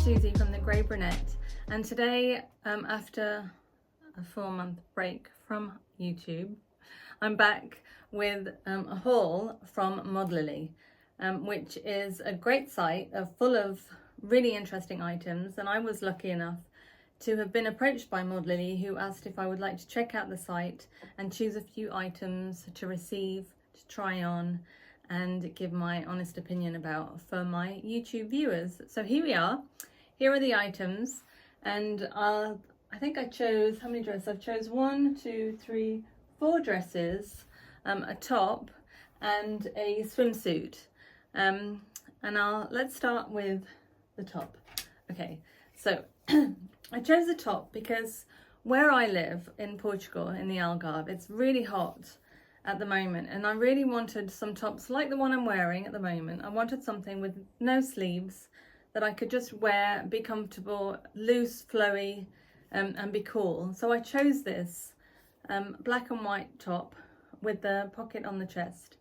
Suzy from the Grey Brunette, and today, after a 4-month break from YouTube, I'm back with a haul from Modlily, which is a great site full of really interesting items. And I was lucky enough to have been approached by Modlily, who asked if I would like to check out the site and choose a few items to receive, to try on, and give my honest opinion about for my YouTube viewers. So here we are. Here are the items, and I think I chose, how many dresses? I've chose 1, 2, 3, 4 dresses, a top and a swimsuit. And let's start with the top. Okay, so I chose the top because where I live in Portugal, in the Algarve, it's really hot at the moment, and I really wanted some tops like the one I'm wearing at the moment. I wanted something with no sleeves that I could just wear, be comfortable, loose, flowy, and be cool. So I chose this black and white top with the pocket on the chest.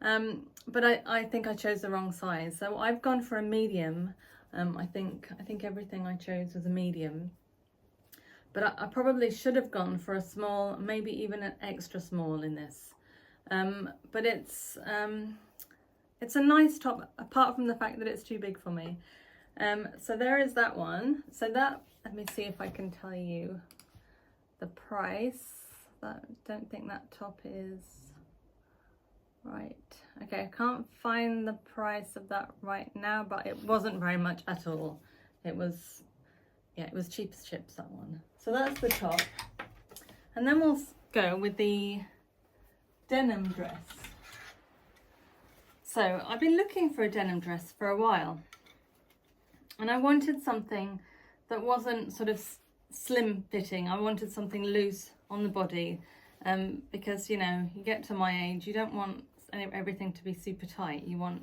But I think I chose the wrong size, so I've gone for a medium. I think everything I chose was a medium, but I probably should have gone for a small, maybe even an extra small in this. But it's a nice top, apart from the fact that it's too big for me. So there is that one. So that, let me see if I can tell you the price. I don't think that top is right. Okay, I can't find the price of that right now, but it wasn't very much at all. It was, yeah, it was cheap as chips, that one. So that's the top. And then we'll go with the denim dress. So I've been looking for a denim dress for a while, and I wanted something that wasn't sort of slim fitting. I wanted something loose on the body, because, you know, you get to my age, you don't want everything to be super tight. You want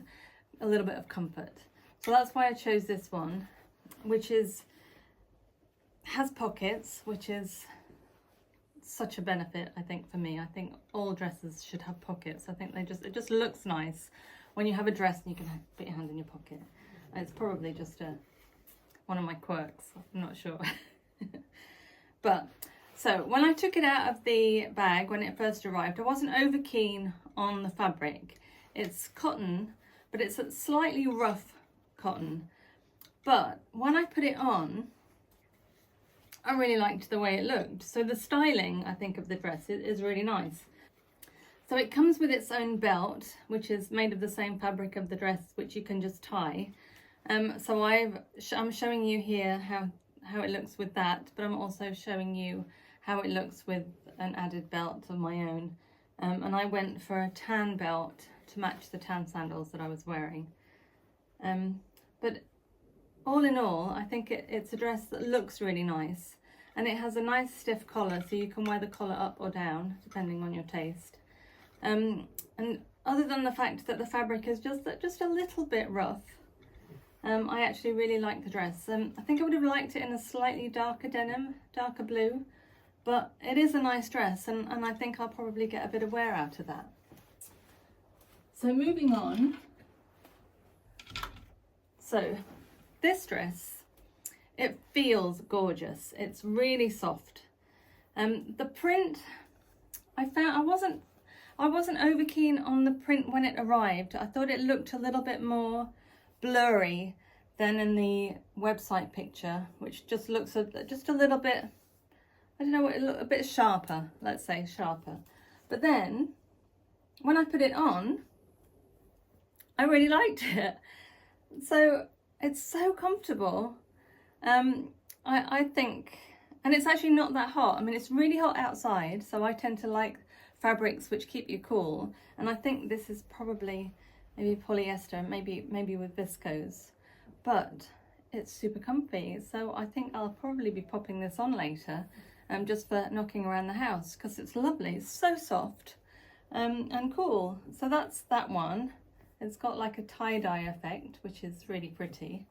a little bit of comfort. So that's why I chose this one, which has pockets, which is such a benefit, I think, for me. I think all dresses should have pockets. I think it just looks nice when you have a dress and you can put your hand in your pocket. It's probably just one of my quirks, I'm not sure. But so when I took it out of the bag when it first arrived, I wasn't over keen on the fabric. It's cotton, but it's a slightly rough cotton. But when I put it on, I really liked the way it looked. So the styling, I think, of the dress is really nice. So it comes with its own belt, which is made of the same fabric of the dress, which you can just tie. So I'm showing you here how it looks with that, but I'm also showing you how it looks with an added belt of my own. And I went for a tan belt to match the tan sandals that I was wearing. But all in all, I think it's a dress that looks really nice, and it has a nice stiff collar, so you can wear the collar up or down depending on your taste. And other than the fact that the fabric is just a little bit rough, I actually really like the dress. I think I would have liked it in a slightly darker denim, darker blue, but it is a nice dress, and I think I'll probably get a bit of wear out of that. So moving on. So this dress, it feels gorgeous. It's really soft. The print, I found I wasn't over keen on the print when it arrived. I thought it looked a little bit more blurry than in the website picture, which just looks just a little bit, I don't know what it looked, a bit sharper, let's say sharper. But then when I put it on, I really liked it. So it's so comfortable. I think, and it's actually not that hot. I mean, it's really hot outside, so I tend to like fabrics which keep you cool. And I think this is probably maybe polyester, maybe with viscose, but it's super comfy. So I think I'll probably be popping this on later, just for knocking around the house, because it's lovely. It's so soft, and cool. So that's that one. It's got like a tie-dye effect, which is really pretty.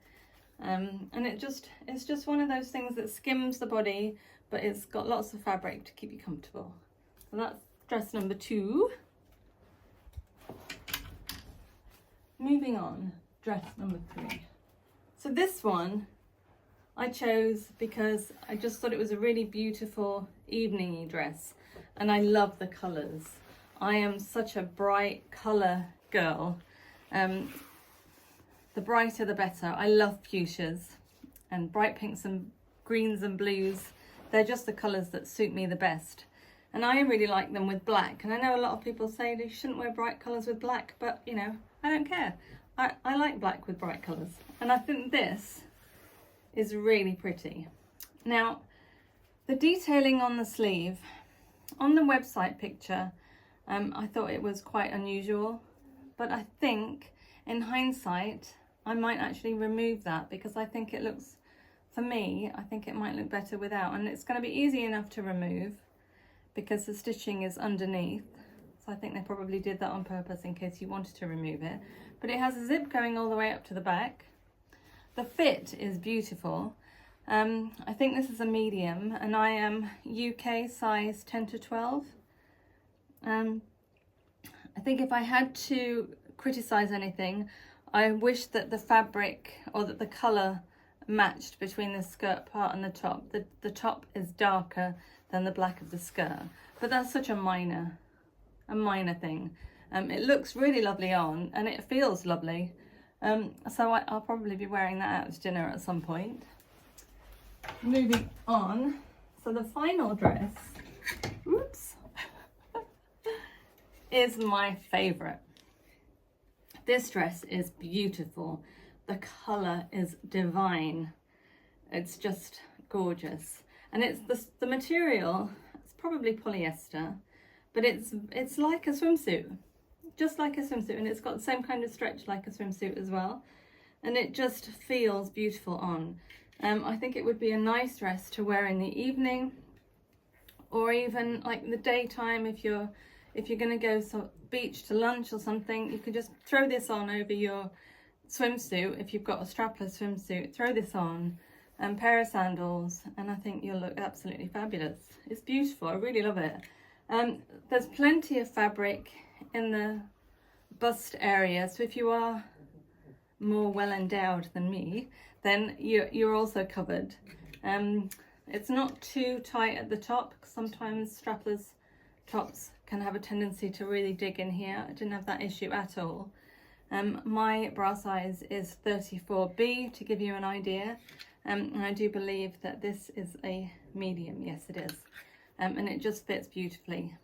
And it's just one of those things that skims the body, but it's got lots of fabric to keep you comfortable. So that's dress number 2. Moving on, dress number 3. So this one I chose because I just thought it was a really beautiful evening-y dress, and I love the colours. I am such a bright colour girl. The brighter the better. I love fuchsias and bright pinks and greens and blues. They're just the colours that suit me the best. And I really like them with black. And I know a lot of people say they shouldn't wear bright colours with black, but you know, I don't care. I like black with bright colours. And I think this is really pretty. Now, the detailing on the sleeve, on the website picture, I thought it was quite unusual, but I think in hindsight, I might actually remove that because I think it looks, for me, I think it might look better without. And it's going to be easy enough to remove because the stitching is underneath. So I think they probably did that on purpose in case you wanted to remove it. But it has a zip going all the way up to the back. The fit is beautiful. I think this is a medium and I am UK size 10 to 12. I think if I had to criticize anything, I wish that the fabric or that the colour matched between the skirt part and the top. The top is darker than the black of the skirt, but that's such a minor thing. It looks really lovely on and it feels lovely. So I'll probably be wearing that out to dinner at some point. Moving on, so the final dress, oops, is my favourite. This dress is beautiful. The colour is divine. It's just gorgeous. And it's the material, it's probably polyester, but it's like a swimsuit, just like a swimsuit, and it's got the same kind of stretch like a swimsuit as well. And it just feels beautiful on. I think it would be a nice dress to wear in the evening, or even like the daytime if you're going to go beach to lunch or something. You could just throw this on over your swimsuit. If you've got a strapless swimsuit, throw this on and pair of sandals, and I think you'll look absolutely fabulous. It's beautiful. I really love it. There's plenty of fabric in the bust area, so if you are more well endowed than me, then you're also covered. It's not too tight at the top. Sometimes strapless tops can have a tendency to really dig in here. I didn't have that issue at all. My bra size is 34B, to give you an idea, and I do believe that this is a medium. Yes, it is. And it just fits beautifully,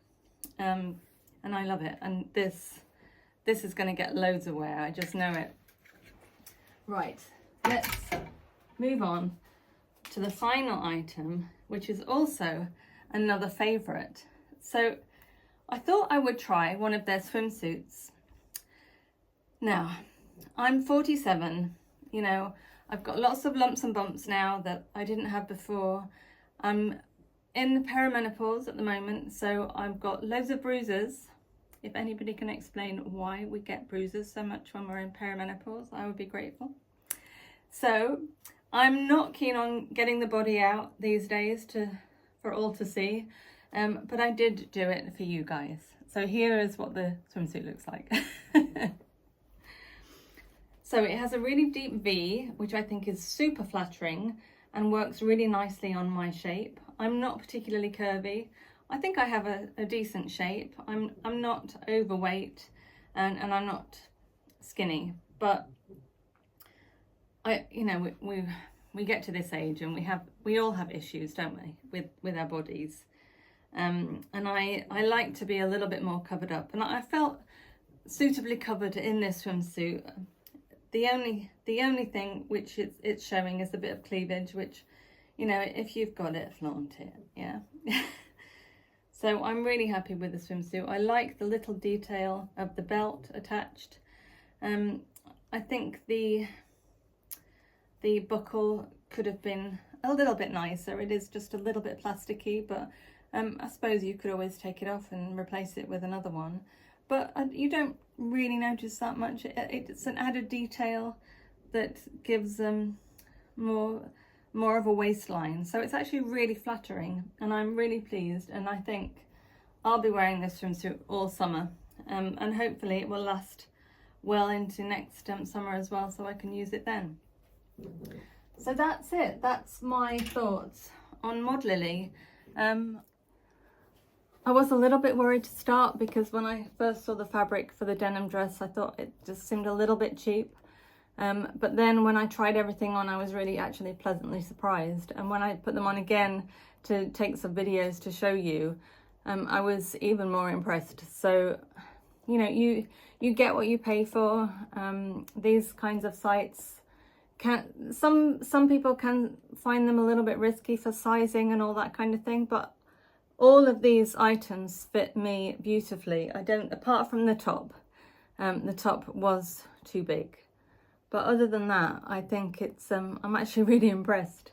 and I love it. And this is going to get loads of wear, I just know it. Right, let's move on to the final item, which is also another favourite. So I thought I would try one of their swimsuits. Now, I'm 47, you know, I've got lots of lumps and bumps now that I didn't have before. I'm in the perimenopause at the moment, so I've got loads of bruises. If anybody can explain why we get bruises so much when we're in perimenopause, I would be grateful. So I'm not keen on getting the body out these days for all to see, but I did do it for you guys. So here is what the swimsuit looks like. So it has a really deep V, which I think is super flattering and works really nicely on my shape. I'm not particularly curvy. I think I have a decent shape. I'm not overweight and I'm not skinny, but we get to this age and we all have issues, don't we, with our bodies. And I like to be a little bit more covered up, and I felt suitably covered in this swimsuit. The only thing which it's showing is a bit of cleavage, which, you know, if you've got it, flaunt it, yeah. So I'm really happy with the swimsuit. I like the little detail of the belt attached. I think the buckle could have been a little bit nicer. It is just a little bit plasticky, but I suppose you could always take it off and replace it with another one. But you don't really notice that much. It's an added detail that gives more of a waistline. So it's actually really flattering, and I'm really pleased. And I think I'll be wearing this swimsuit all summer, and hopefully it will last well into next summer as well, so I can use it then. So that's it. That's my thoughts on Modlily. I was a little bit worried to start because when I first saw the fabric for the denim dress, I thought it just seemed a little bit cheap. But then when I tried everything on, I was really actually pleasantly surprised. And when I put them on again to take some videos to show you, I was even more impressed. So, you know, you get what you pay for. These kinds of sites some people can find them a little bit risky for sizing and all that kind of thing, but all of these items fit me beautifully. Apart from the top was too big. But other than that, I think it's, I'm actually really impressed.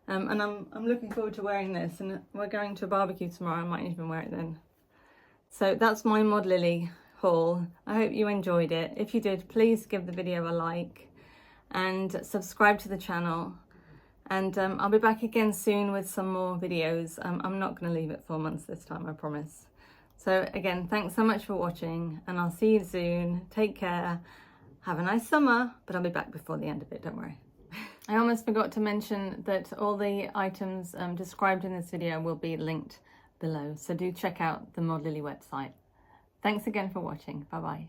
And I'm looking forward to wearing this, and we're going to a barbecue tomorrow. I might even wear it then. So that's my Modlily haul. I hope you enjoyed it. If you did, please give the video a like and subscribe to the channel. And I'll be back again soon with some more videos. I'm not going to leave it 4 months this time, I promise. So again, thanks so much for watching, and I'll see you soon. Take care. Have a nice summer, but I'll be back before the end of it, don't worry. I almost forgot to mention that all the items described in this video will be linked below. So do check out the Modlily website. Thanks again for watching. Bye-bye.